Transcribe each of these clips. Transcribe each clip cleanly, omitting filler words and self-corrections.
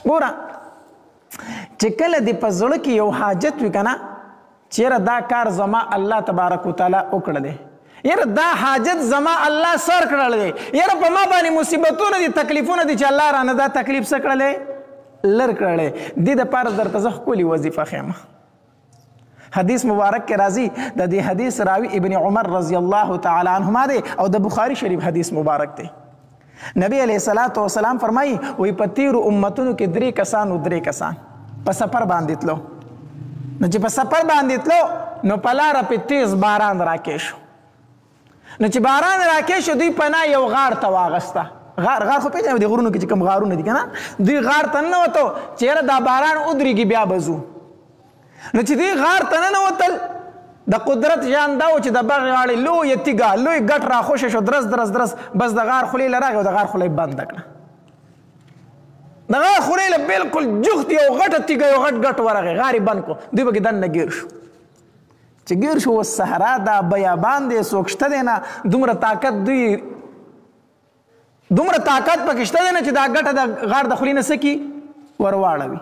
ګوره چې کله دې په زړه کې یو حاجت وي که نه چېره دا کار زما الله تبارک وتعالی وکړلی یاره دا حاجت زما الله سر کړلی دی یاره په ما باندې مصیبتونه دي تکلیفونه دي چې الله رانه دا تکلیف څه کړلی لر کړلی دې دپاره درته زه ښکلې وظیفه ښیم حدیث مبارک کې راځي د دې حدیث راوي ابن عمر رضی الله تعالی عنهما دی او د بخاري شریف حدیث مبارک دی نبی علیه الصلاة والسلام فرمایي وایي په تیرو امتونو کې 3 کسان و 3 کسان په سفر باندې تلو نو چې په سفر باندې تلو نو په لاره پې تیز باران راکې شو نو چې باران راکې شو دوی پناه یو غار ته واغسته غار خو پېژنئ د غرونو کې چې کوم غارونه دي که نه دوی غار ته ننوتو چې یاره دا باران ودرېږي بیا به ځو نو چې دوی غار ته ننوتل د قدرت جان دا و چې د بغ غاړې لویه تیږه لوی ګټ راخوشه شو درس درس درس بس د غار خولې له راغی او د غار خوله یې بنده کړه د غار خولې له بلکل جغت یو غټه تیږه یو غټ ګټ ورغی غار یې بند کړو دوی پکې دننه ګیر شو چې ګیر شو اوس صحرا ده بیابان دی څوک شته دی نه دومره طاقت پکې شته دی نه چې دا ګټه د غار د خولې نه څه کي ورواړوي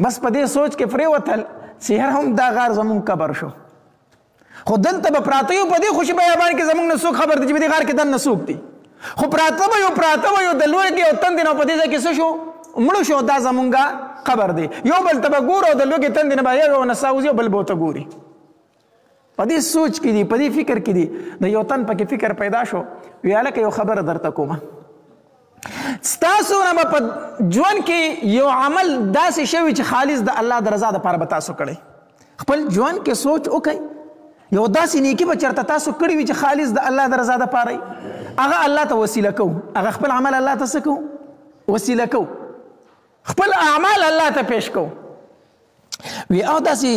بس په دې سوچ کې پرېوتل چې یاره هم دا غار زمونږ قبر شو خو دلته به پراته یو په دې خوشي بیابان کې زمونږ نه څوک خبر دی چې په دې غار کې دننه څوک دی خو پراته به یو د لوږې او تندې نه په دې ځای کې څه شو مړه شو دا زمونږ قبر دی یو بل ته به ګوره او د لوږې تندې نه به یو نڅا وځي او بل به ورته ګوري په دې سوچ کې دي په دې فکر کې دي د یو تن پکې فکر پیدا شو وی هلکه یو خبره درته کومه ستاسو نه به په ژوند کې یو عمل داسې شوي چې خالص د الله د رضا دپاره به تاسو کړی خپل ژوند کې سوچ وکئ یو داسې نیکي به چېرته تاسو کړي وي چې خالص د الله د رضا دپاره هغه الله ته وسیله کوو هغه خپل عمل الله ته څه کوو وسیله کوو خپل اعمال الله ته پیش کوو وی او داسې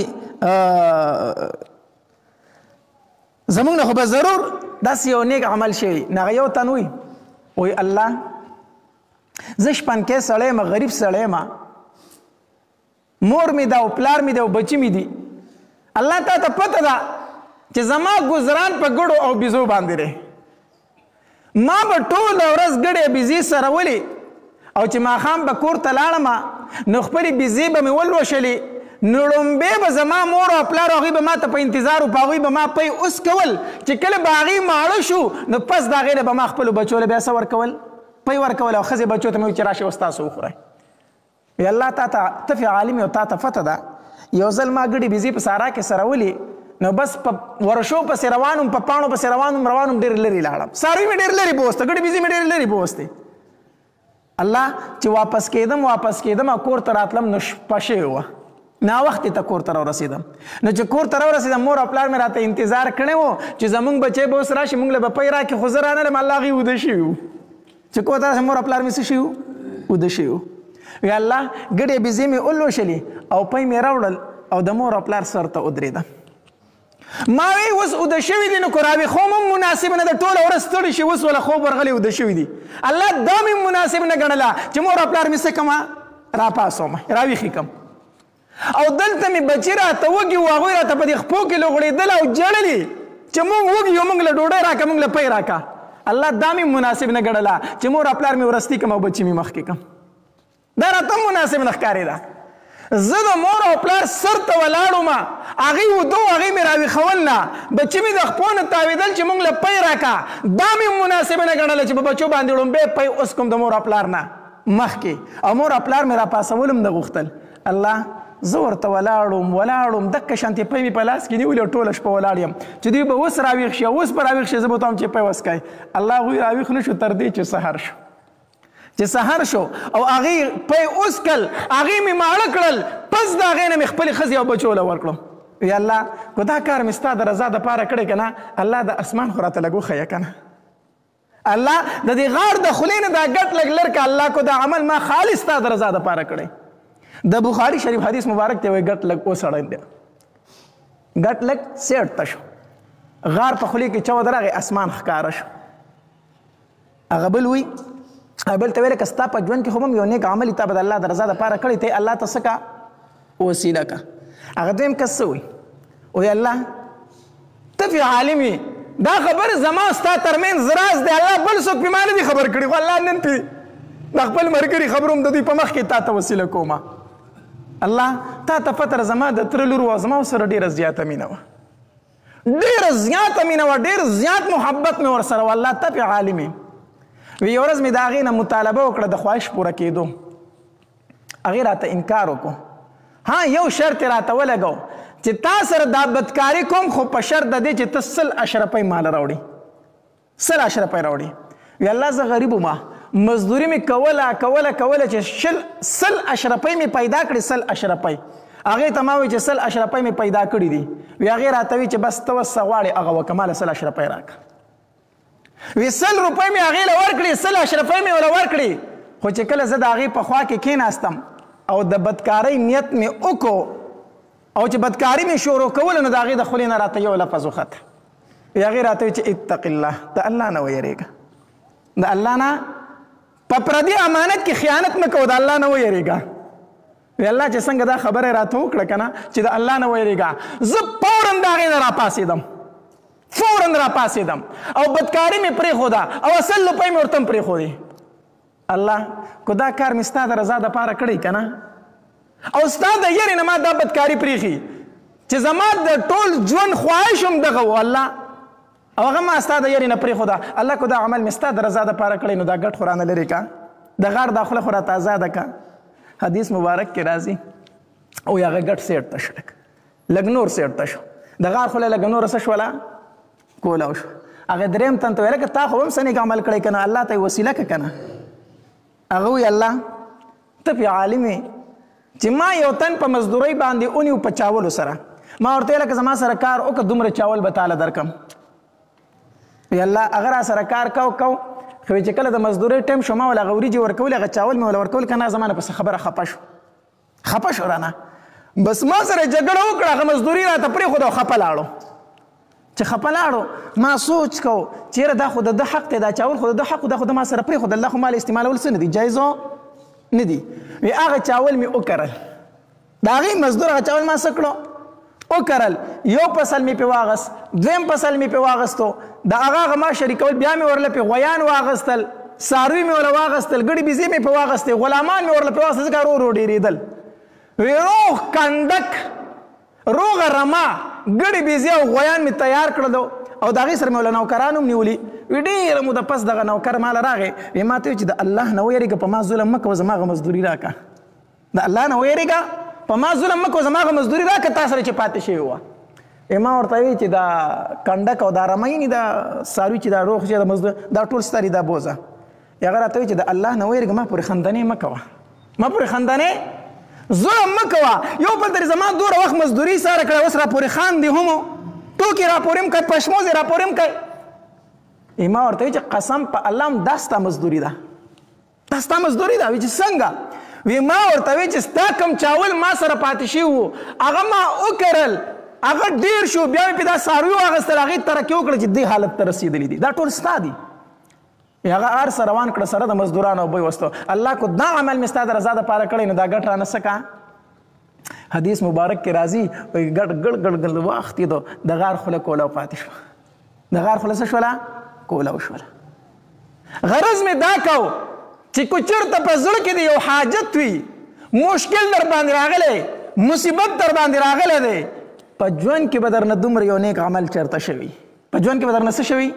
زمونږ نه خو به ضرور داسې یو نیک عمل شوي نه هغه یو تن وی الله زه شپنکی سړی یم غریب سړی یم مور مې ده او پلار مې ده او بچي مې دي الله تا ته پته ده چې زما ګزران په ګړو او بیزو باندې دی ما به ټوله ورځ ګړې بیزې سرولې او چې ماښام به کور ته لاړم نو خپلې بیزې به مې ولوشلې نو ړومبې به زما مور او پلار هغوی به ما ته په انتظار و په هغوی به ما پی اوس کول چې کله به هغې ماړه شو نو پس د هغې نه به ما خپلو بچو له بیا څه ورکول پی ورکول او ښځې بچو ته مې وي چې راشئ اوس تاسو وخورئ وی الله تا ته ته فی عالم او تا ته فتح ده یو ځل ما ګډې بیزې په سارا کې سرولې نو بس په ورشو پسې روانم په پاڼو پسې روانم ډېر لرې لاړم څاروي مې ډېر لرې بوسته ګډې بیزې مې ډېر لرې بوستې الله چې واپس کېدم او کور ته راتلم نو شپه شوې وه ناوختې ته کور ته راورسېدم نو چې کور ته راورسېدم مور او پلار مې راته انتظار کړی و چې زمونږ بچی به اوس راشي مونږ له به پی راکړي خو زه رانلم الله هغوی وده شوي وو چې کور ته راشي مور او پلار مې څه شوي وو وده شوي وو وی الله ګډې بیزې مې ولوشلې او پی مې راوړل او د مور او پلار سر ته ودرېدم ما وی اوس وده شوي دي نو که راویښوم هم مناسب نه ده ټوله ورځ ستړي شي اوس وله خوب ورغلی وده شوي دي الله دا مې مناسب نه ګڼله چې مور او پلار مې څه کمه راپاسومه راویښې کم او دلته مې بچي راته وږي وو هغوی راته په دې خپو کې لغړېدل او ژړلې چې مونږ وږي یو مونږ له ډوډۍ راکړه مونږ له پی راکړه الله دا مې مناسب نه ګڼله چې مور او پلار مې ورستي کم او بچي مې مخکې کم دا راته مناسب نه ښکارېده زه د مور او پلار سر ته ولاړم هغې ودو هغې مې راویښول نه بچي مې د خپو نه تاوېدل چې مونږ له پی راکړه دا مې مناسب نه ګڼله چې په بچو باندې ړومبی پی اوس کوم د مور او پلار نه مخکې او مور او پلار مې راپاسول هم نه غوښتل الله زه ورته ولاړم دقه شانتې پی مې په لاس کې نیولې او ټوله شپه ولاړ یم چې دوی به اوس راویښ شي اوس به راویښ شي زه به ورته وایم چې پی وسکئ الله هغوی راویښ نه شو تر دې چې سحر شو او هغې پی اوس کل هغې مې ماړه کړل پس د هغې نه مې خپلې ښځې او بچو له ورکړم وی الله که دا کار مې ستا د رضا دپاره کړی که نه الله د اسمان خو راته لږ وښیه که نه الله د دې غار د خولې نه دا ګټ لږ لر که الله کو دا عمل ما خالص ستا د رضا دپاره کړی د بخاري شریف حدیث مبارک ته وایي ګټ لږ وسړی دی ګټ لږ سیټ ته شو غار په خولې کې چا ودرغې اسمان ښکاره شو هغه بل وي بل ته ویل که ستا په ژوند کې خو هم یو نیک عمل تا به د الله د رضا دپاره کړی ته الله ته څه کا وسیله کا هغه دویم کس څه وایي وایي الله ته فی عالم یې دا خبر زما ستا ترمنځ راز دی الله بل څوک پې ما نه دي خبر کړي خو الله نن پې د خپل ملګري خبروم د دوی په مخ کې تا ته وسیله کومه. الله تا ته پته زما د تره لور وه، زما سره ډېره زیاته مینه وه، ډېره زیاته مینه وه، ډېر زیات محبت مې ورسره و. الله ته پې عالم یې. وی یوه ورځ مې د هغې نه مطالبه وکړه د خواهش پوره کېدو. هغې راته انکار وکړو. ها یو شرط یې راته ولګو چې تا سره دا بدکاري کوم خو په شرط د دې چې ته 100 اشرفۍ مال راوړي، 100 اشرفۍ راوړي. وی الله زه غریب وم، مزدوري مې کوله چې 100 اشرفۍ مې پیدا کړي، 100 اشرفۍ. هغې ته ما وایي چې 100 اشرفۍ مې پیدا کړي دي. وی هغې راته وایي چې بس ته اوس څه غواړې هغه وکړه، ما له 100 اشرفۍ راکړه. وی 100 روپۍ مې هغې له ورکړې، 100 اشرفۍ مې ورله ورکړې. خو چې کله زه د هغې په خوا کې کېناستم او د بدکارۍ نیت مې وکړو او چې بدکاري مې شروع کوله نو د هغې د خولې نه راته یو لفظ وخته. هغې راته وایي چې اتق الله، د الله نه ویرېږه، د الله نه په پردي امانت کې خیانت مه کوه، د الله نه ویرېږه. وی الله چې څنګه دا خبره راته وکړه که نه چې د الله نه ویرېږه، زه فوراً د هغې نه راپاڅېدم، فوراً راپاڅېدم او بدکاري مې پرېښوده او 100 روپۍ مې ورته هم پرېښودې. الله کو دا کار مې ستا د رضا دپاره کړی که نه او ستا د یرې نه ما دا بدکاري پرېښي چې زما د ټول ژوند خواهش هم دغه و الله، او هغه ما ستا د یرې نه پرېښوده. الله کو دا عمل مې ستا د رضا دپاره کړی نو دا ګټ خو رانه لرې که، د غاړ دا خوله خو راته ازاده که. حدیث مبارک کې راځي او هغه ګټ سیټ ته شو، لږ نور سیټ ته شو، د غار خوله لږ نوره څه شوله کولاو شو. هغه درېیم تن ته ویله که تا خو هم څه نیک عمل کړی که نه، الله ته یې وسیله که که نه. هغه وی الله ته پې عالم یې چې ما یو تن په مزدورۍ باندې ونیو په چاولو سره، ما ورته ویله که زما سره کار وکړه دومره چاول به تاله درکړم. وی الله هغه را سره کار کو خو چې کله د مزدورۍ ټایم شو ما ول هغه وریجې ورکولې، هغه چاول مې ول ورکول که نه زما نه پسې خبره خفه شو رانه. بس ما سره جګړه وکړه، هغه مزدوري راته پرېښوده او خفه لاړو. چې خفه لاړو ما سوچ کو چې یاره دا خو د ده حق دی، دا چاول خو د ده حق دا خو د ما سره پرېښود، الله خو مال استعمالول څه نه دي، جایزو نه دي. وی هغه چاول مې وکرل، د هغې مزدور هغه چاول ما څه کړو وکرل. یو فصل مې پې واغست، دویم فصل مې پې واغستو، د هغه ما شریکول، بیا مې ورله پې غویان واغستل، څاروي مې ورله واغستل، ګړي بيزې مې پې واغستې، غلامان مې ورله پې واغستل، ځکه ورو ډېرېدل. وی روغ کنډک روغه رما ګړي بيزې او غویان مې تیار کړل او د هغې سره مې ورله نوکران هم نیولي. وی ډېره موده پس دغه نوکر ماله راغی، وی ما ته ویل چې د الله نه ویرېږه په ما ظلم مه کوه، زما هغه مزدوري راکړه، د الله نه ویرېږه په ما ظلم مه کوه، زما هغه مزدوري راکړه تا سره چې پاتې شوې وه. ما ورته وی چې دا کنډک او دا رمه یعنې دا څاروي چې دا روغ چې د مزدور دا ټول ستا دي دا بوزه. هغه راته وی چې د الله نه ویرېږه ما پورې خندنې مه کوه، ما پورې خندنې ظلم مه کوه. یو بل ترې زما دومره وخت مزدوري ساره کړه، اوس راپورې خاندې هم ټوکې راپورې هم کوي، پشموزې راپورې هم کوي. ما ورته وی چې قسم په الله هم دا ستا مزدوري ده، دا ستا مزدوري ده. وی چې څنګه؟ وی ما ورته وی چې ستا کوم چاول ما سره پاتې شوي وو هغه ما وکرل، هغه ډېر شو، بیا مې پې دا څاروي واخیستل، هغې ترقي وکړه چې دې حالت ته رسېدلي دي، دا ټول ستا دي. هغه هر څه روان کړه سره د مزدورانو او بوی وستو. الله کو دا عمل مې ستا د رضا دپاره کړی نو دا ګټ رانه څه کا. حدیث مبارک کې راځي ګډ ګړ واختېدو، د غار خوله کولاو پاتې شوه، د غار خوله څه شوله کولاو شوله. غرض مې دا کو چې که چېرته په زړه کې د یو حاجت وي، مشکل در باندې راغلی، مصیبت در باندې راغلی دی، په ژوند کې به درنه دومره یو نیک عمل چېرته شوي، په ژوند کې به درنه څه شوي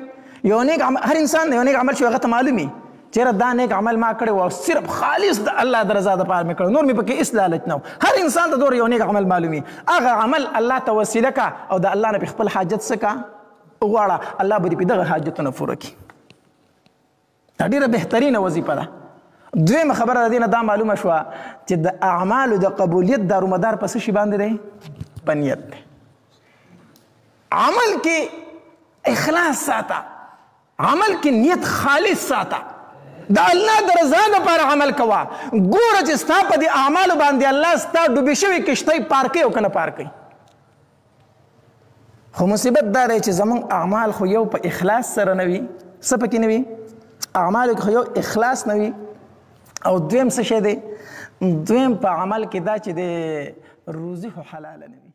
یو نیک عمل. هر انسان یو نیک عمل شوي هغه ته معلوم وي چېرې دا نیک عمل ما کړی و او صرف خالص د الله د رضا دپاره مې کړی، نور مې پکې هېڅ لالچ نه و. هر انسان ته دومره یو نیک عمل معلوم وي، هغه عمل الله ته وسیله که او د الله نه پې خپل حاجت څه که وغواړه، الله به دې پې دغه حاجتونه پوره کړي. دا ډېره بهترینه وظیفه ده. دویمه خبره د دې نه دا معلومه شوه چې د اعمالو د قبولیت دارومدار په څه شي باندې دی؟ په نیت دی. عمل کې اخلاص ساته، عمل کې نیت خالص ساته، د الله د رضا دپاره عمل کوه. ګوره چې ستا په دې اعمالو باندې الله ستا ډوبې شوې کښتۍ پار کوي او که نه پار کوي. خو مصیبت دا دی چې زموږ اعمال خو یو په اخلاص سره نه وي، څه پکې نه وي؟ اعمالو کې خو یو اخلاص نه وي، او دویم څه شی دی؟ دویم په عمل کې دا چې د روزي خو حلاله نه وي.